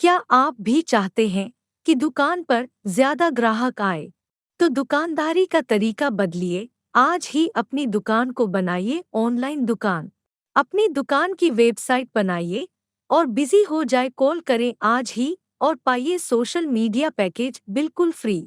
کیا آپ بھی چاہتے ہیں کہ دکان پر زیادہ گراہک آئے؟ تو دکانداری کا طریقہ بدلیے، آج ہی اپنی دکان کو بنائیے آن لائن دکان۔ اپنی دکان کی ویب سائٹ بنائیے اور بزی ہو جائے، کال کریں آج ہی اور پائیے سوشل میڈیا پیکیج بالکل فری۔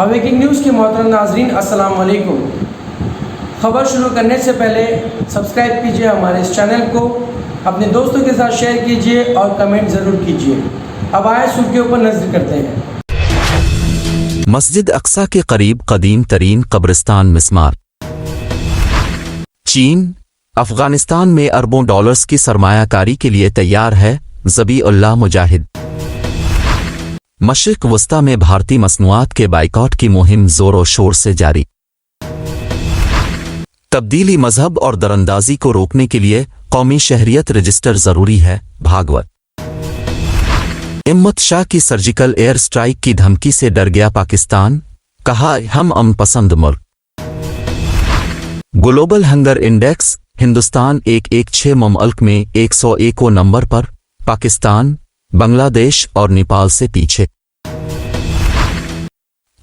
اویکنگ نیوز کے محترم ناظرین، السلام علیکم۔ خبر شروع کرنے سے پہلے سبسکرائب کیجیے ہمارے اس چینل کو، اپنے دوستوں کے ساتھ شیئر کیجیے اور کمنٹ ضرور کیجیے۔ اب آئے سرخیوں پر نظر کرتے ہیں۔ مسجد اقصی کے قریب قدیم ترین قبرستان مسمار۔ چین افغانستان میں اربوں ڈالرز کی سرمایہ کاری کے لیے تیار ہے، ذبیح اللہ مجاہد۔ مشرق وسطی میں بھارتی مصنوعات کے بائیکاٹ کی مہم زور و شور سے جاری۔ تبدیلی مذہب اور دراندازی کو روکنے کے لیے قومی شہریت رجسٹر ضروری ہے، بھاگوت۔ امت شاہ کی سرجیکل ایئر سٹرائیک کی دھمکی سے ڈر گیا پاکستان، کہا ہم امن پسند ملک۔ گلوبل ہنگر انڈیکس، ہندوستان 116 ممالک میں 101 نمبر پر، پاکستان، بنگلہ دیش اور نیپال سے پیچھے۔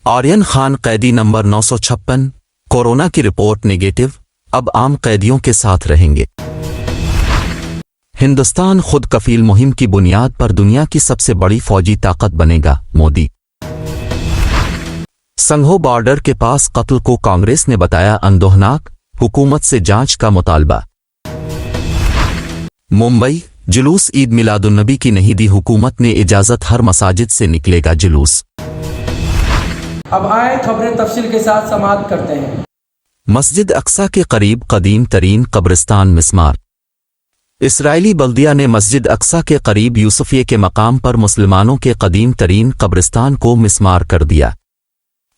آرین خان قیدی نمبر 956، کورونا کی رپورٹ نگیٹو، اب عام قیدیوں کے ساتھ رہیں گے۔ ہندوستان خود کفیل مہم کی بنیاد پر دنیا کی سب سے بڑی فوجی طاقت بنے گا، مودی۔ سنگھو بارڈر کے پاس قتل کو کانگریس نے بتایا اندوہناک، حکومت سے جانچ کا مطالبہ۔ ممبئی جلوس عید میلاد النبی کی نہیں دی حکومت نے اجازت، ہر مساجد سے نکلے گا جلوس۔ اب آئے خبریں تفصیل کے ساتھ سماعت کرتے ہیں۔ مسجد اقصی کے قریب قدیم ترین قبرستان مسمار۔ اسرائیلی بلدیہ نے مسجد اقصی کے قریب یوسفیہ کے مقام پر مسلمانوں کے قدیم ترین قبرستان کو مسمار کر دیا۔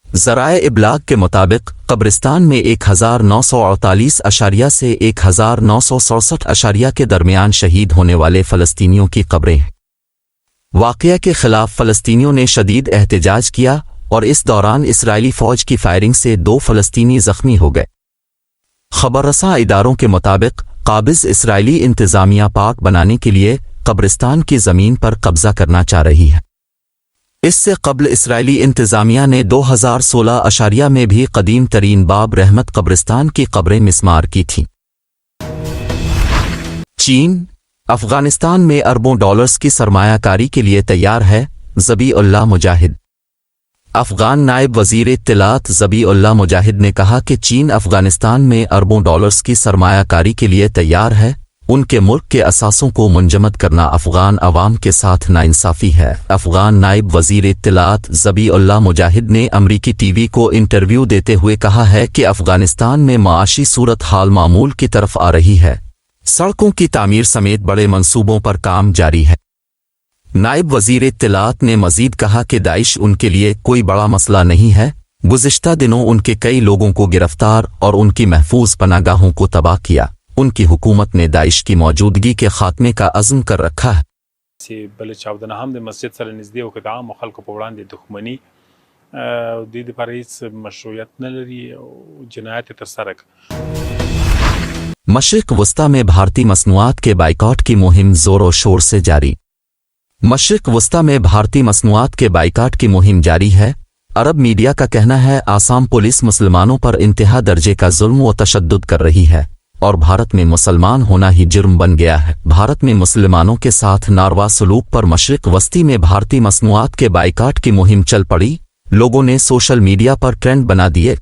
ذرائع ابلاغ کے مطابق قبرستان میں 1948 سے 1967 کے درمیان شہید ہونے والے فلسطینیوں کی قبریں ہیں۔ واقعہ کے خلاف فلسطینیوں نے شدید احتجاج کیا اور اس دوران اسرائیلی فوج کی فائرنگ سے 2 فلسطینی زخمی ہو گئے۔ خبر رساں اداروں کے مطابق قابض اسرائیلی انتظامیہ پاک بنانے کے لیے قبرستان کی زمین پر قبضہ کرنا چاہ رہی ہے۔ اس سے قبل اسرائیلی انتظامیہ نے 2016 میں بھی قدیم ترین باب رحمت قبرستان کی قبریں مسمار کی تھیں۔ چین افغانستان میں اربوں ڈالرز کی سرمایہ کاری کے لیے تیار ہے، ذبیح اللہ مجاہد۔ افغان نائب وزیر اطلاعات ذبیح اللہ مجاہد نے کہا کہ چین افغانستان میں اربوں ڈالرز کی سرمایہ کاری کے لیے تیار ہے، ان کے ملک کے اثاثوں کو منجمد کرنا افغان عوام کے ساتھ ناانصافی ہے۔ افغان نائب وزیر اطلاعات ذبیح اللہ مجاہد نے امریکی ٹی وی کو انٹرویو دیتے ہوئے کہا ہے کہ افغانستان میں معاشی صورتحال معمول کی طرف آ رہی ہے، سڑکوں کی تعمیر سمیت بڑے منصوبوں پر کام جاری ہے۔ نائب وزیر اطلاعات نے مزید کہا کہ داعش ان کے لیے کوئی بڑا مسئلہ نہیں ہے، گزشتہ دنوں ان کے کئی لوگوں کو گرفتار اور ان کی محفوظ پناہ گاہوں کو تباہ کیا۔ ان کی حکومت نے داعش کی موجودگی کے خاتمے کا عزم کر رکھا ہے۔ بل چاودنه هم د مسجد سره نږدې او د عامو خلکو په وړاندې دښمني د دې لپاره هیڅ مشروعیت نه لري او جنایت یې ترسره کړي۔ مشرق وسطی میں بھارتی مصنوعات کے بائیکاٹ کی مہم زور و شور سے جاری۔ مشرق وسطی میں بھارتی مصنوعات کے بائیکاٹ کی مہم جاری ہے۔ عرب میڈیا کا کہنا ہے آسام پولیس مسلمانوں پر انتہا درجے کا ظلم و تشدد کر رہی ہے اور بھارت میں مسلمان ہونا ہی جرم بن گیا ہے۔ بھارت میں مسلمانوں کے ساتھ ناروا سلوک پر مشرق وسطی میں بھارتی مصنوعات کے بائیکاٹ کی مہم چل پڑی، لوگوں نے سوشل میڈیا پر ٹرینڈ بنا دیے۔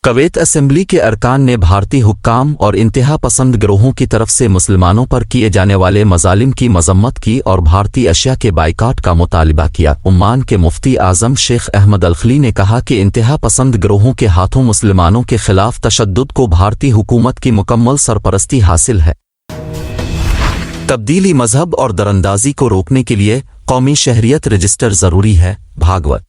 کویت اسمبلی کے ارکان نے بھارتی حکام اور انتہا پسند گروہوں کی طرف سے مسلمانوں پر کیے جانے والے مظالم کی مذمت کی اور بھارتی اشیاء کے بائیکاٹ کا مطالبہ کیا۔ عمان کے مفتی اعظم شیخ احمد الخلی نے کہا کہ انتہا پسند گروہوں کے ہاتھوں مسلمانوں کے خلاف تشدد کو بھارتی حکومت کی مکمل سرپرستی حاصل ہے۔ तब्दीली मजहब और दरअंदाजी को रोकने के लिए कौमी शहरियत रजिस्टर जरूरी है। भागवत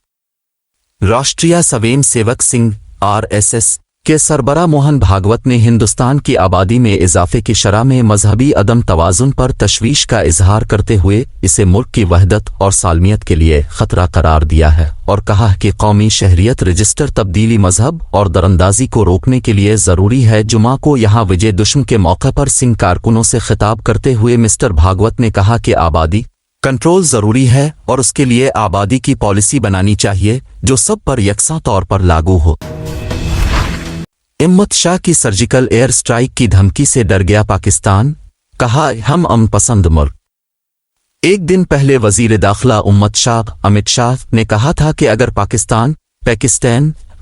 राष्ट्रीय स्वयं सेवक संघ (RSS) के सरबराह मोहन भागवत ने हिंदुस्तान की आबादी में इजाफे की शरह में मजहबी अदम तवाजुन पर तशवीश का इजहार करते हुए इसे मुल्क की वहदत और सालमियत के लिए खतरा करार दिया है और कहा कि कौमी शहरियत रजिस्टर तब्दीली मजहब और दरअंदाजी को रोकने के लिए जरूरी है। जुमा को यहां विजय दुश्मन के मौके पर सिंह कारकुनों से खिताब करते हुए मिस्टर भागवत ने कहा कि आबादी कंट्रोल जरूरी है और उसके लिए आबादी की पॉलिसी बनानी चाहिए जो सब पर यकसा तौर पर लागू हो। इम्मत शाह की सर्जिकल एयर स्ट्राइक की धमकी से डर गया पाकिस्तान, कहा हम अमन पसंद मुल्क। एक दिन पहले वजीर दाखिला उम्मत शाह अमित शाह ने कहा था कि अगर पाकिस्तान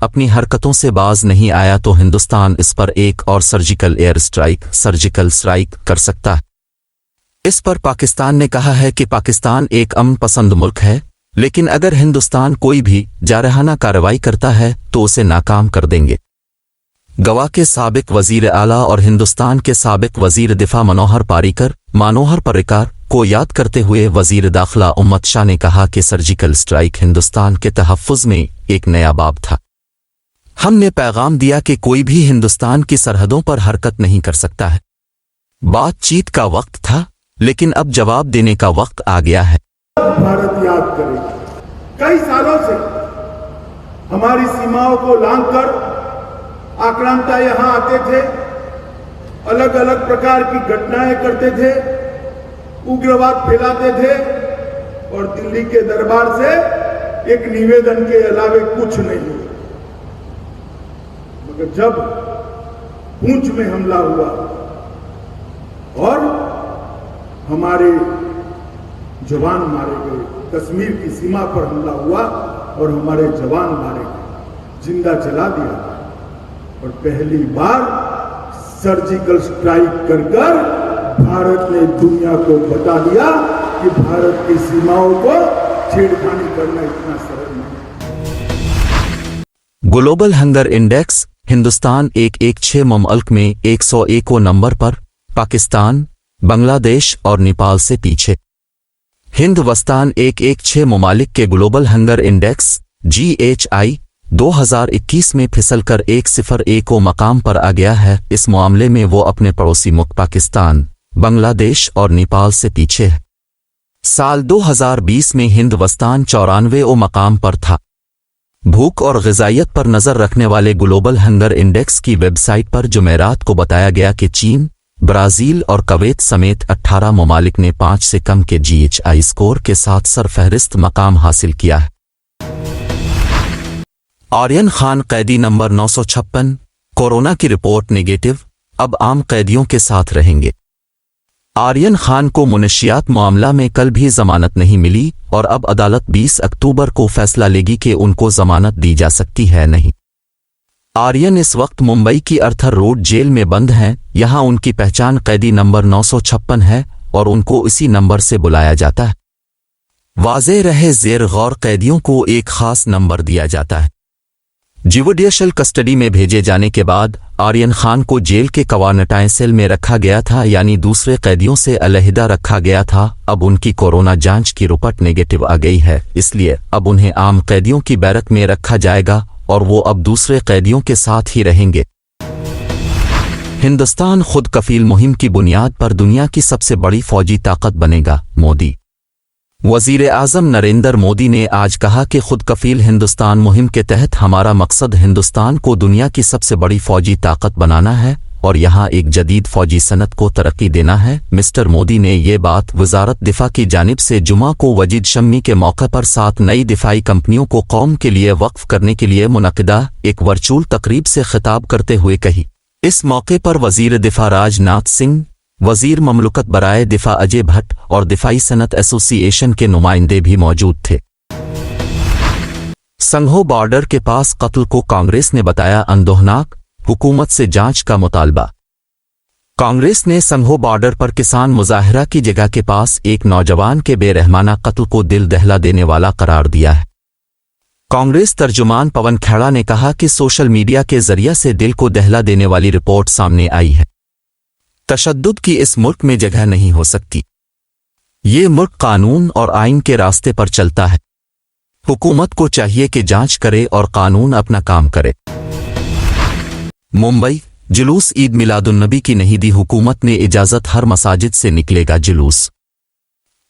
अपनी हरकतों से बाज नहीं आया तो हिंदुस्तान इस पर एक और सर्जिकल स्ट्राइक कर सकता है। इस पर पाकिस्तान ने कहा है कि पाकिस्तान एक अमन पसंद मुल्क है, लेकिन अगर हिंदुस्तान कोई भी जारहाना कार्रवाई करता है तो उसे नाकाम कर देंगे। गवा के साबिक वजीर आला और हिंदुस्तान के साबिक वजीर दिफा मनोहर पर्रिकर को याद करते हुए वजीर दाखिला उम्मत शाह ने कहा कि सर्जिकल स्ट्राइक हिंदुस्तान के तहफ़्फ़ुज़ में एक नया बाब था। हमने पैगाम दिया कि कोई भी हिंदुस्तान की सरहदों पर हरकत नहीं कर सकता है। बातचीत का वक्त था, लेकिन अब जवाब देने का वक्त आ गया है। भारत याद करे, कई सालों से हमारी सीमाओं को लांघकर आक्रांता यहां आते थे, अलग अलग प्रकार की घटनाएं करते थे, उग्रवाद फैलाते थे और दिल्ली के दरबार से एक निवेदन के अलावे कुछ नहीं हुआ। मगर जब पूंछ में हमला हुआ और हमारे जवान मारे गए, कश्मीर की सीमा पर हमला हुआ और हमारे जवान मारे गए, जिंदा जला दिया और पहली बार सर्जिकल स्ट्राइक कर भारत ने दुनिया को बता दिया कि भारत की सीमाओं को छेड़खानी करना इतना सरल नहीं। ग्लोबल हंगर इंडेक्स हिंदुस्तान 116 ममल्क में 101 नंबर पर, पाकिस्तान, बांग्लादेश और नेपाल से पीछे। हिंदुस्तान 116 ममालिक के ग्लोबल हंगर इंडेक्स GHI 2021 में फिसलकर 101 मकाम पर आ गया है। इस मामले में वो अपने पड़ोसी मुल्क पाकिस्तान, बांग्लादेश और नेपाल से पीछे है। साल 2020 में हिंदुस्तान 94 मकाम पर था। भूख और ग़िज़ाइयत पर नज़र रखने वाले ग्लोबल हंगर इंडेक्स की वेबसाइट पर जुमेरात को बताया गया कि चीन, ब्राज़ील और कुवैत समेत 18 ममालिक ने 5 से कम के GHI स्कोर के साथ सरफहरिस्त मकाम हासिल किया है। आर्यन खान कैदी नंबर 956, कोरोना की रिपोर्ट नेगेटिव, अब आम कैदियों के साथ रहेंगे। आर्यन खान को मुनशियात मामला में कल भी जमानत नहीं मिली और अब अदालत 20 अक्टूबर को फैसला लेगी कि उनको जमानत दी जा सकती है नहीं। आर्यन इस वक्त मुंबई की अर्थर रोड जेल में बंद हैं। यहां उनकी पहचान कैदी नंबर 956 है और उनको इसी नंबर से बुलाया जाता है। वाज़ेह रहे ज़ेर गौर कैदियों को एक खास नंबर दिया जाता है। जुडिशियल कस्टडी में भेजे जाने के बाद आर्यन खान को जेल के क्वारंटाइन सेल में रखा गया था, यानी दूसरे कैदियों से अलहदा रखा गया था। अब उनकी कोरोना जांच की रिपोर्ट नेगेटिव आ गई है, इसलिए अब उन्हें आम कैदियों की बैरक में रखा जाएगा और वो अब दूसरे कैदियों के साथ ही रहेंगे। हिंदुस्तान खुद कफील मुहिम की बुनियाद पर दुनिया की सबसे बड़ी फौजी ताकत बनेगा, मोदी। वजीर आज़म नरेंद्र मोदी ने आज कहा कि खुद कफील हिंदुस्तान मुहिम के तहत हमारा मकसद हिंदुस्तान को दुनिया की सबसे बड़ी फौजी ताकत बनाना है और यहाँ एक जदीद फौजी सनत को तरक्की देना है। मिस्टर मोदी ने ये बात वजारत दिफा की जानिब से जुमा को वजीद शम्मी के मौके पर 7 नई दिफाई कंपनियों को कौम के लिए वक्फ करने के लिए मुनक़िदा एक वर्चुअल तकरीब से खिताब करते हुए कही। इस मौके पर वजीर दिफा राजनाथ सिंह, वजीर ममलुकत बराए दिफा अजय भट्ट और दिफाई सनत एसोसिएशन के नुमाइंदे भी मौजूद थे। संघो बॉर्डर के पास कत्ल को कांग्रेस ने बताया अंदोहनाक, हुकूमत से जांच का मुतालबा। कांग्रेस ने संघो बॉर्डर पर किसान मुजाहिरा की जगह के पास एक नौजवान के बेरहमाना कत्ल को दिल दहला देने वाला करार दिया है। कांग्रेस तर्जुमान पवन खेड़ा ने कहा कि सोशल मीडिया के जरिए से दिल को दहला देने वाली रिपोर्ट सामने आई है। तशद्दुद की इस मुल्क में जगह नहीं हो सकती। ये मुल्क कानून और आइन के रास्ते पर चलता है। हुकूमत को चाहिए कि जांच करे और कानून अपना काम करे। मुंबई, जुलूस ईद मिलादुन्नबी की नहीं दी हुकूमत ने इजाज़त, हर मसाजिद से निकलेगा जुलूस।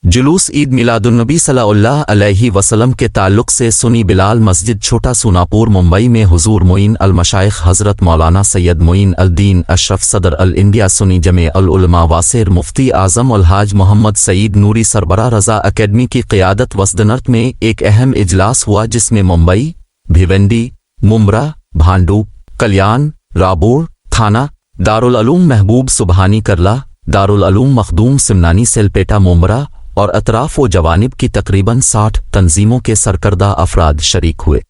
जुलूस ईद मिलादुन्नबी सल्लल्लाहु अलैहि वसल्लम के ताल्लुक से सुनी बिलाल मस्जिद छोटा सूनापुर मुंबई में हुजूर मोइन अल मशाइख हज़रत मौलाना सैयद मोइन अल दीन अशरफ सदर अल इंडिया सुनी जमे अल उलमा वासिर मुफ्ती आज़म अल हाज मोहम्मद सईद नूरी सरबरा रज़ा अकेडमी की क़ियादत वसदनर्त में एक अहम इजलास हुआ, जिसमें मुंबई, भिवंडी, मुम्बरा, भांडू, कल्याण, राबोर, थाना, दारुल उलूम महबूब सुबहानी करला, दारुल उलूम मखदूम सिमनानी सेलपेटा मुम्बरा और अतराफ व जवानिब की तकरीबन 60 तंजीमों के सरकर्दा अफराद शरीक हुए।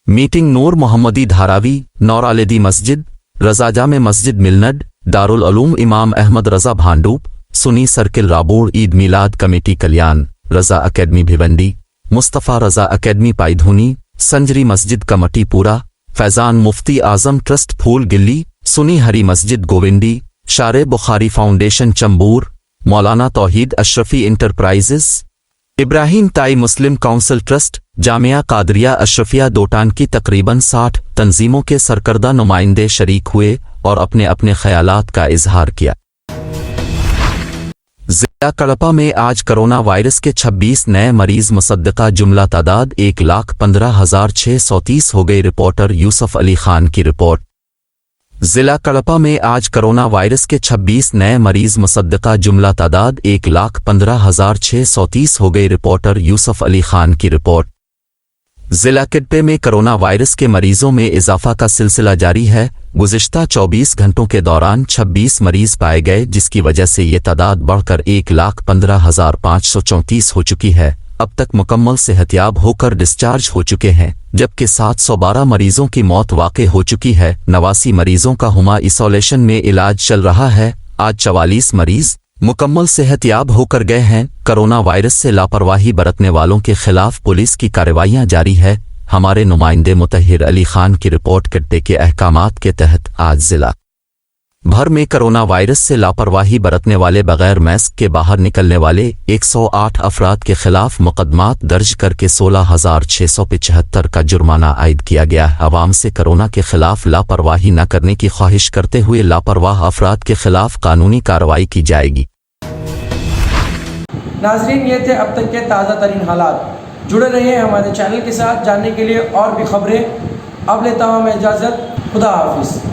मीटिंग नूर मोहम्मदी धारावी, नौर आलिदी मस्जिद, रज़ा जामे मस्जिद मिलनड, दारुल उलूम इमाम अहमद रज़ा भांडूप, सुनी सर्किल राबोर, ईद मिलाद कमेटी कल्याण, रज़ा अकेडमी भिवंडी, मुस्तफ़ा रज़ा अकेडमी पाइधुनी, संजरी मस्जिद कमटी पूरा, फैज़ान मुफ्ती आज़म ट्रस्ट फूल गिल्ली, सुनी हरी मस्जिद गोविंडी, शारे बुखारी फाउंडेशन चंबूर, मौलाना तौहीद अशरफी इंटरप्राइजेस, इब्राहिम ताई मुस्लिम काउंसिल ट्रस्ट, जामिया कादरिया अशरफिया दोटान की तकरीबन 60 तंजीमों के सरकर्दा नुमाइंदे शरीक हुए और अपने अपने ख्यालात का इजहार किया। जिला कड़पा में आज कोरोना वायरस के 26 नए मरीज मुसद्दका, जुमला तादाद 1,15,630 हो गई। रिपोर्टर यूसुफ अली खान की रिपोर्ट। जिला कड़पा में आज कोरोना वायरस के 26 नए मरीज मुसद्दका, जुमला तादाद 1,15,630 हो गई। रिपोर्टर यूसुफ अली खान की रिपोर्ट। जिला किडपे में कोरोना वायरस के मरीजों में इजाफा का सिलसिला जारी है। गुज़िश्ता 24 घंटों के दौरान 26 मरीज पाए गए, जिसकी वजह से ये तादाद बढ़कर 1,15,534 हो चुकी है। अब तक मुकम्मल सेहतयाब होकर डिस्चार्ज हो चुके हैं, जबकि 712 मरीजों की मौत वाक़ हो चुकी है। 89 मरीजों का हुमा आइसोलेशन में इलाज चल रहा है। आज 44 मरीज मुकम्मल सेहतयाब होकर गए हैं। कोरोना वायरस से लापरवाही बरतने वालों के खिलाफ पुलिस की कार्रवाइयां जारी है। हमारे नुमाइंदे मुतहिर अली खान की रिपोर्ट। किडपे के अहकामात के तहत आज जिला भर में कोरोना वायरस से लापरवाही बरतने वाले, बगैर मास्क के बाहर निकलने वाले 108 अफराद के खिलाफ मुकदमात दर्ज करके 16,675 का जुर्माना आयद किया गया है। अवाम से कोरोना के खिलाफ लापरवाही न करने की ख्वाहिश करते हुए लापरवाह अफराद के खिलाफ कानूनी कार्रवाई की जाएगी। नाजरीन, ये थे अब तक के ताज़ा तरीन हालात। जुड़े रहिए हमारे चैनल के साथ जानने के लिए और भी खबरें। अब लेता हूँ मैं इजाज़त। खुदा हाफिज़।